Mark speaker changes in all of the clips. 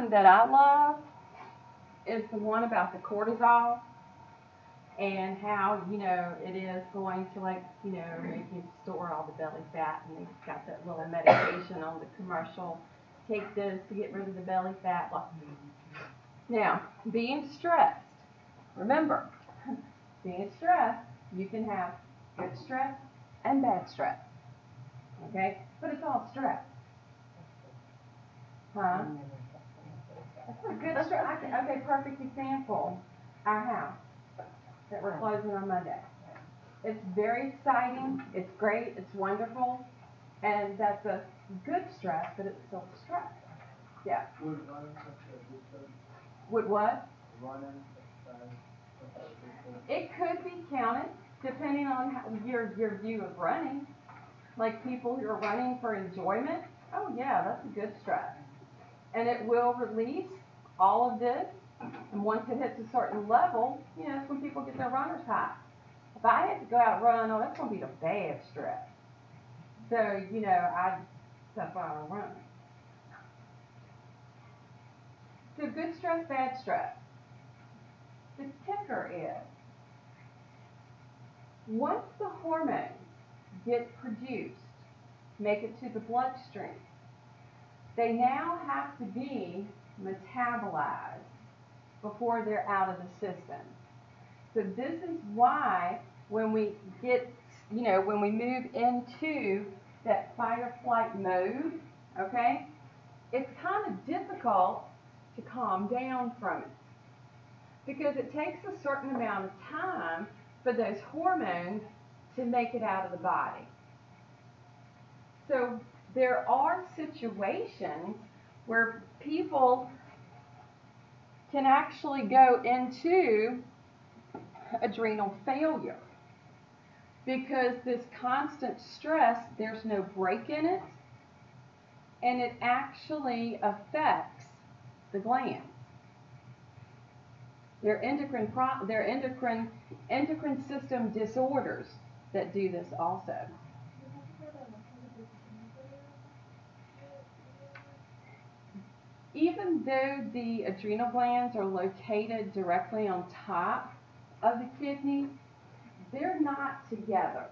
Speaker 1: one that I love is the one about the cortisol and how, it is going to, like, make you store all the belly fat, and they've got that little medication on the commercial. Take this to get rid of the belly fat. Now, being stressed, remember, being stressed, you can have good stress and bad stress, okay? But it's all stress. Huh? That's a good stress. Okay, perfect example. Our house that we're closing on Monday. It's very exciting. It's great. It's wonderful. And that's a good stress, but it's still stress. Yeah. Would what? It could be counted depending on your view of running. Like people who are running for enjoyment. Oh yeah, that's a good stress. And it will release all of this. And once it hits a certain level, that's when people get their runner's high. If I had to go out and run, that's going to be the bad stress. So, that's why I run. So good stress, bad stress. The kicker is, once the hormones get produced, make it to the bloodstream, they now have to be metabolized before they're out of the system. So this is why when we get, when we move into that fight or flight mode, okay, it's kind of difficult to calm down from it because it takes a certain amount of time for those hormones to make it out of the body. So there are situations where people can actually go into adrenal failure because this constant stress, there's no break in it, and it actually affects the glands. They're endocrine system disorders that do this also. Even though the adrenal glands are located directly on top of the kidneys, they're not together,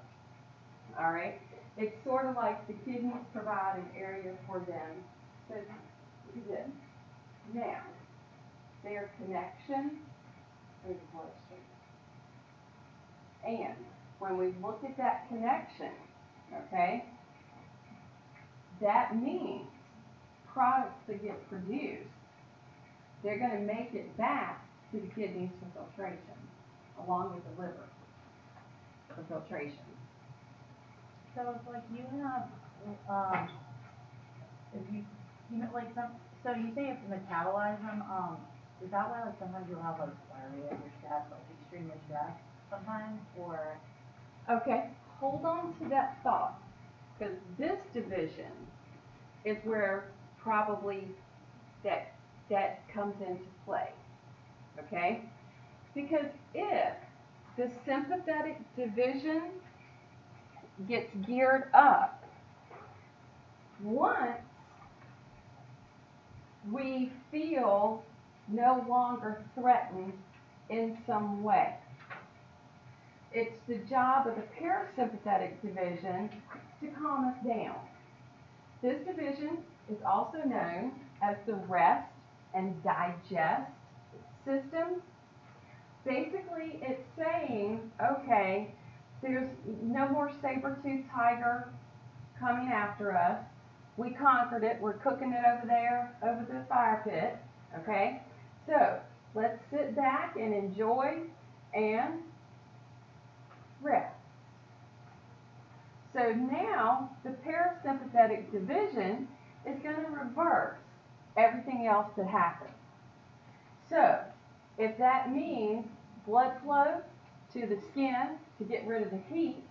Speaker 1: all right? It's sort of like the kidneys provide an area for them. So look at this. Now, their connection is the bloodstream. And when we look at that connection, okay, that means products that get produced, they're going to make it back to the kidneys for filtration, along with the liver for filtration.
Speaker 2: So it's like you have, if you like some, so you say you have to metabolize them, is that why like sometimes you'll have like diarrhea or stress, like extremely stressed sometimes, or?
Speaker 1: Okay, hold on to that thought, because this division is where probably that comes into play, okay? Because if the sympathetic division gets geared up, once we feel no longer threatened in some way, it's the job of the parasympathetic division to calm us down. This division is also known as the rest and digest system. Basically, it's saying, okay, there's no more saber-toothed tiger coming after us. We conquered it. We're cooking it over there, over the fire pit, okay? So let's sit back and enjoy and rest. So now the parasympathetic division is going to reverse everything else that happened. So if that means blood flow to the skin to get rid of the heat,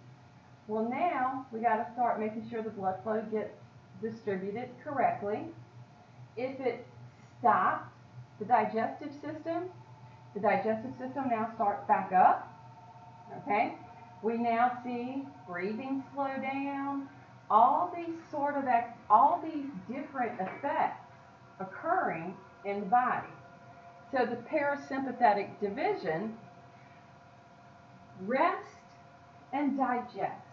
Speaker 1: well, now we got to start making sure the blood flow gets distributed correctly. If it stopped the digestive system now starts back up. Okay? We now see breathing slow down. All these different effects occurring in the body. So the parasympathetic division, rest and digest.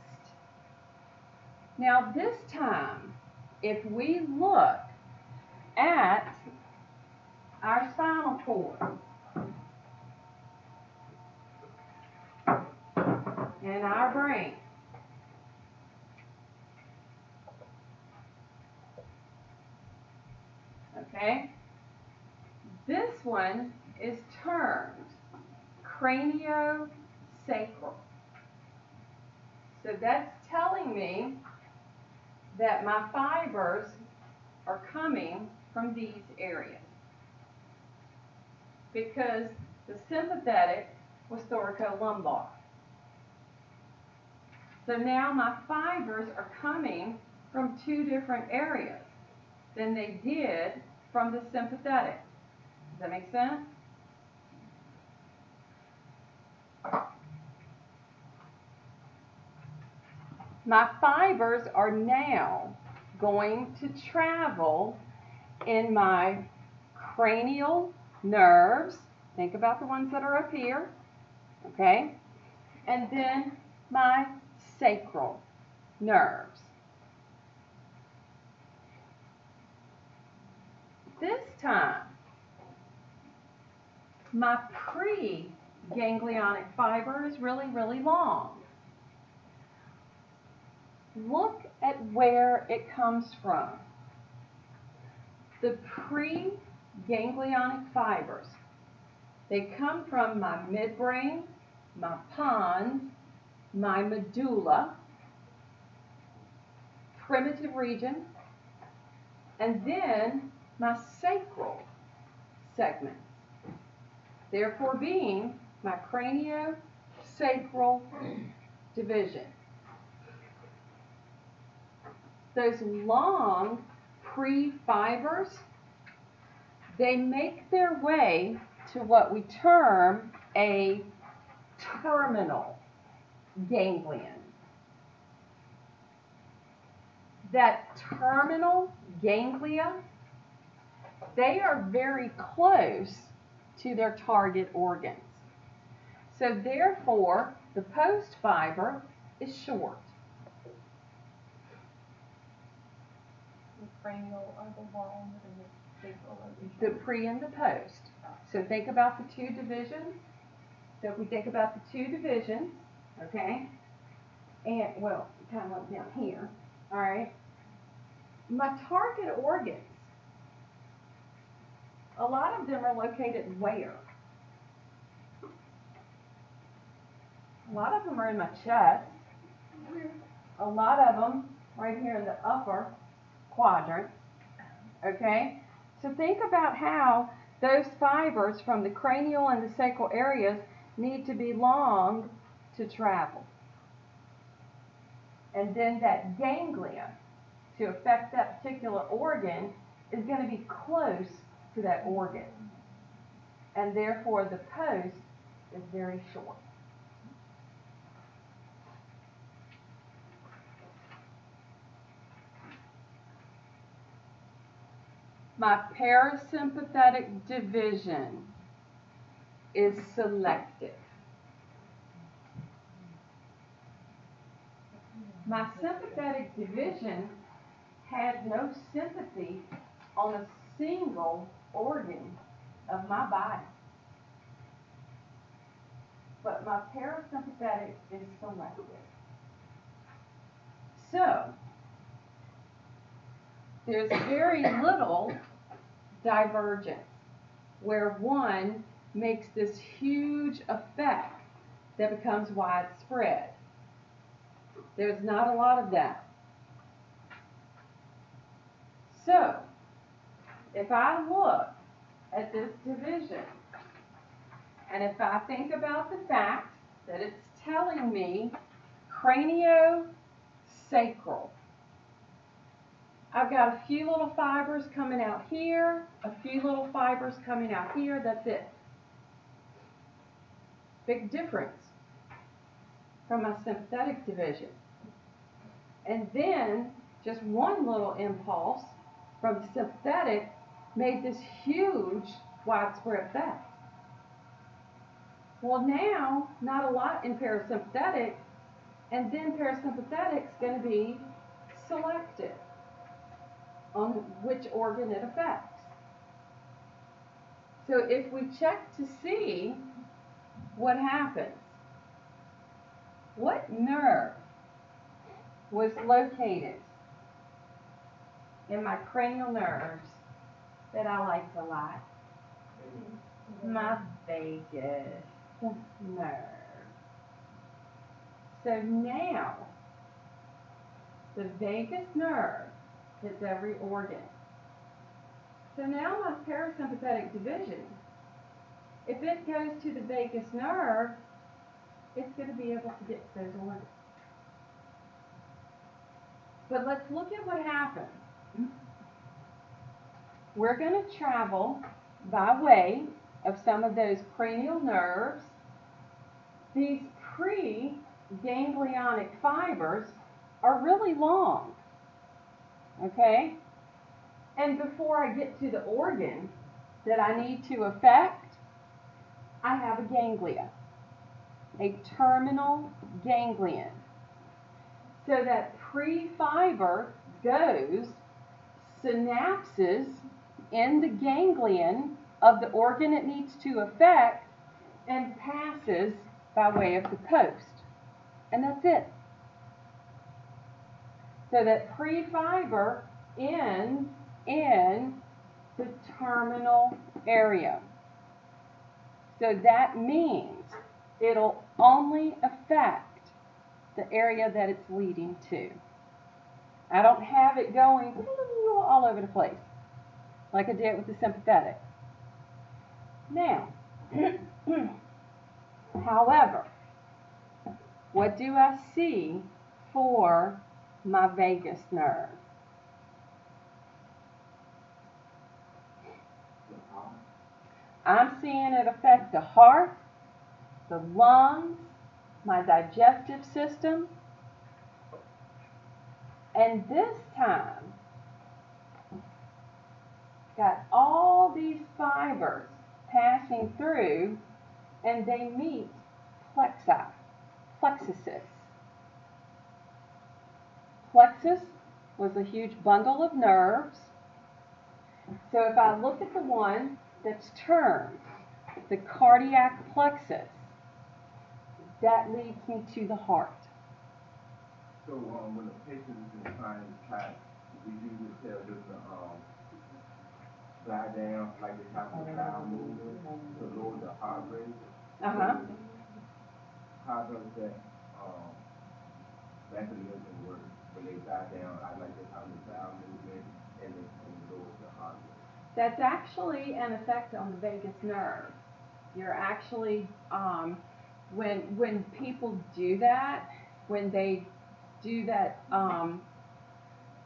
Speaker 1: Now this time, if we look at our spinal cord and our brain, okay, this one is termed craniosacral. So that's telling me that my fibers are coming from these areas, because the sympathetic was thoracolumbar. So now my fibers are coming from two different areas than they did from the sympathetic. Does that make sense? My fibers are now going to travel in my cranial nerves. Think about the ones that are up here, okay? And then my sacral nerves. This time, my pre-ganglionic fiber is really, really long. Look at where it comes from. The pre-ganglionic fibers, they come from my midbrain, my pons, my medulla, primitive region, and then my sacral segment, therefore being my craniosacral division. Those long pre-fibers, they make their way to what we term a terminal ganglion. That terminal ganglia, they are very close to their target organs. So therefore, the post fiber is short. The pre and the post. So think about the two divisions. So if we think about the two divisions, okay, and well, kind of like down here, all right, my target organs, a lot of them are located where? A lot of them are in my chest. A lot of them right here in the upper quadrant, okay? So think about how those fibers from the cranial and the sacral areas need to be long to travel. And then that ganglia, to affect that particular organ, is going to be close to that organ. And therefore the post is very short. My parasympathetic division is selective. My sympathetic division had no sympathy on a single organ of my body. But my parasympathetic is selective. So, there's very little divergence where one makes this huge effect that becomes widespread. There's not a lot of that. So, if I look at this division, and if I think about the fact that it's telling me craniosacral, I've got a few little fibers coming out here, a few little fibers coming out here, that's it. Big difference from my sympathetic division. And then just one little impulse from the sympathetic made this huge widespread effect. Well, now, not a lot in parasympathetic, and then parasympathetic's going to be selective on which organ it affects. So if we check to see what happens, what nerve was located in my cranial nerves that I liked a lot? My vagus nerve. So now, the vagus nerve hits every organ. So now my parasympathetic division, if it goes to the vagus nerve, it's going to be able to get to those organs. But let's look at what happens. We're going to travel by way of some of those cranial nerves. These pre-ganglionic fibers are really long, okay? And before I get to the organ that I need to affect, I have a ganglia, a terminal ganglion. So that pre-fiber goes, synapses in the ganglion of the organ it needs to affect, and passes by way of the post. And that's it. So that pre-fiber ends in the terminal area. So that means it'll only affect the area that it's leading to. I don't have it going all over the place like I did with the sympathetic. Now, however, what do I see for my vagus nerve? I'm seeing it affect the heart, the lungs, my digestive system, and this time, got all these fibers passing through, and they meet plexuses. Plexus was a huge bundle of nerves. So if I look at the one that's termed the cardiac plexus, that leads me to the heart.
Speaker 3: So when a patient is in trying attack, we usually tell them to lie down like they have a bowel movement to lower the heart rate.
Speaker 1: Uh-huh.
Speaker 3: So how does that mechanism work when they lie down? I like they have a bowel movement and it lowers the heart rate.
Speaker 1: That's actually an effect on the vagus nerve. You're actually, when people do that, when they do that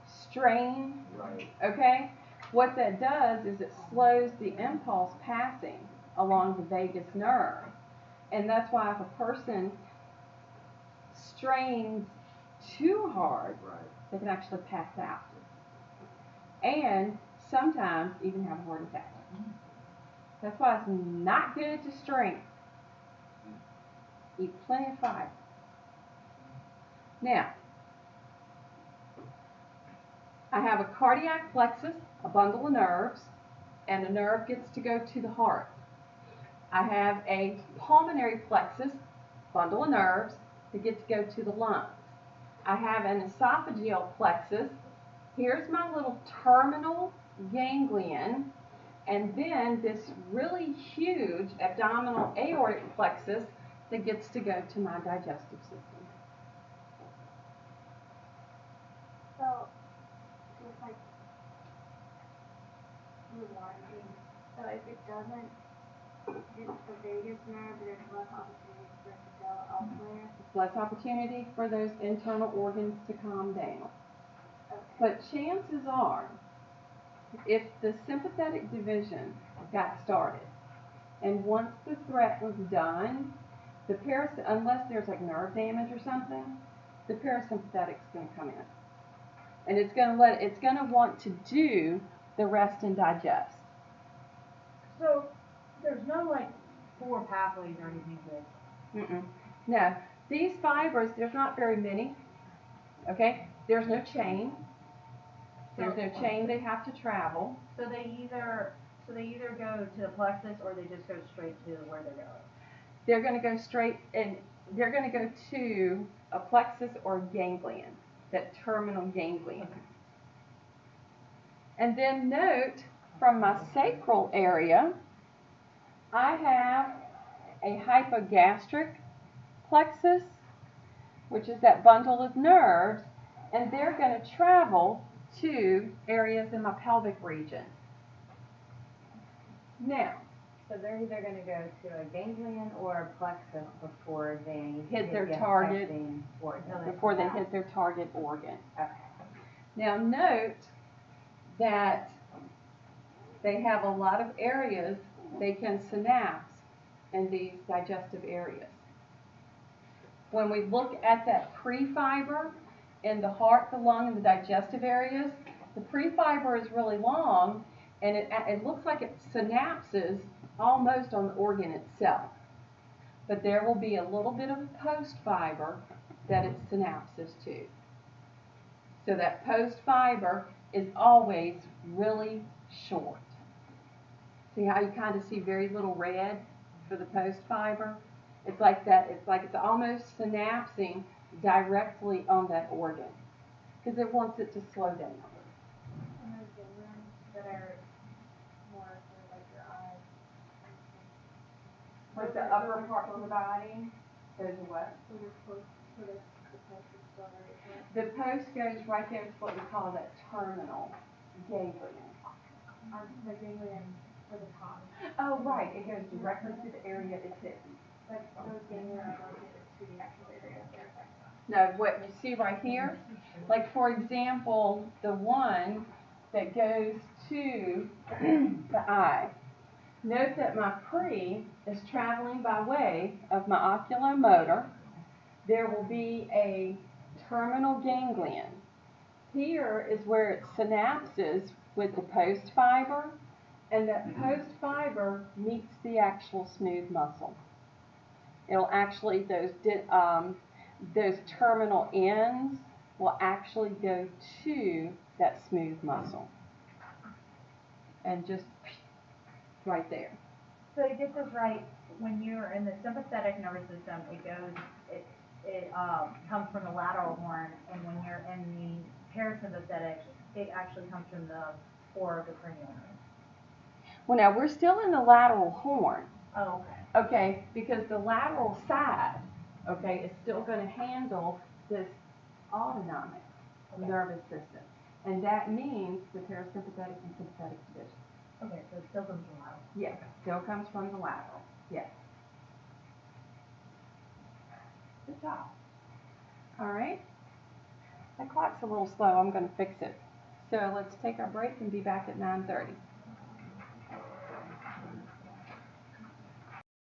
Speaker 1: strain,
Speaker 3: Right.
Speaker 1: okay, what that does is it slows the impulse passing along the vagus nerve. And that's why if a person strains too hard,
Speaker 3: Right.
Speaker 1: they can actually pass out. And sometimes even have a heart attack. That's why it's not good to strain. Eat plenty of fiber. Now, I have a cardiac plexus, a bundle of nerves, and a nerve gets to go to the heart. I have a pulmonary plexus, bundle of nerves, that gets to go to the lungs. I have an esophageal plexus. Here's my little terminal ganglion, and then this really huge abdominal aortic plexus that gets to go to my digestive system.
Speaker 4: So, just like rewind, so if it doesn't hit the vagus nerve, there's less opportunity for it to go elsewhere.
Speaker 1: Less opportunity for those internal organs to calm down.
Speaker 4: Okay.
Speaker 1: But chances are, if the sympathetic division got started, and once the threat was done, unless there's like nerve damage or something, the parasympathetic's going to come in, and it's going to want to do the rest and digest.
Speaker 2: four pathways or anything that.
Speaker 1: No, these fibers, there's not very many. Okay, there's no chain. There's no chain they have to travel.
Speaker 2: So they either go to the plexus or they just go straight to where they're going.
Speaker 1: They're going to go straight, and they're going to go to a plexus or ganglion, that terminal ganglion.
Speaker 2: Okay.
Speaker 1: And then note, from my sacral area, I have a hypogastric plexus, which is that bundle of nerves, and they're going to travel to areas in my pelvic region. Now,
Speaker 5: so they're either going to go to a ganglion or a plexus before they
Speaker 1: hit their
Speaker 5: the
Speaker 1: target
Speaker 5: affecting organ.
Speaker 1: before they hit their target organ.
Speaker 5: Okay.
Speaker 1: Now note that they have a lot of areas they can synapse in these digestive areas. When we look at that prefiber in the heart, the lung, and the digestive areas, the prefiber is really long, and it looks like it synapses almost on the organ itself. But there will be a little bit of post fiber that it synapses to. So that post fiber is always really short. See how you kind of see very little red for the post fiber? It's like that. It's like it's almost synapsing directly on that organ because it wants it to slow down.
Speaker 4: And those ganglions that are more for like your eyes.
Speaker 1: Like the upper parts of the body, those are what?
Speaker 4: So you're close to the post is still very short.
Speaker 1: The post goes right there to what we call that terminal ganglion.
Speaker 4: The ganglion for the top.
Speaker 1: Oh, right. It goes directly to the area it's hitting.
Speaker 4: Like those ganglions are located to the actual area of their effect.
Speaker 1: No, what you see right here, like for example, the one that goes to the eye. Note that my pre is traveling by way of my oculomotor. There will be a terminal ganglion. Here is where it synapses with the post fiber, and that post fiber meets the actual smooth muscle. It'll actually, those terminal ends will actually go to that smooth muscle. And just right there.
Speaker 2: So to get this right, when you're in the sympathetic nervous system, it comes from the lateral horn, and when you're in the parasympathetic, it actually comes from the core of the cranial nerve.
Speaker 1: Well, now we're still in the lateral horn.
Speaker 2: Oh, okay.
Speaker 1: Okay, because the lateral side, okay, is still going to handle this autonomic nervous system. And that means the parasympathetic and sympathetic division.
Speaker 2: Okay, so it still comes from lateral.
Speaker 1: Yes, still comes from the lateral. Yes. Good job. All right. That clock's a little slow. I'm going to fix it. So let's take our break and be back at 9:30.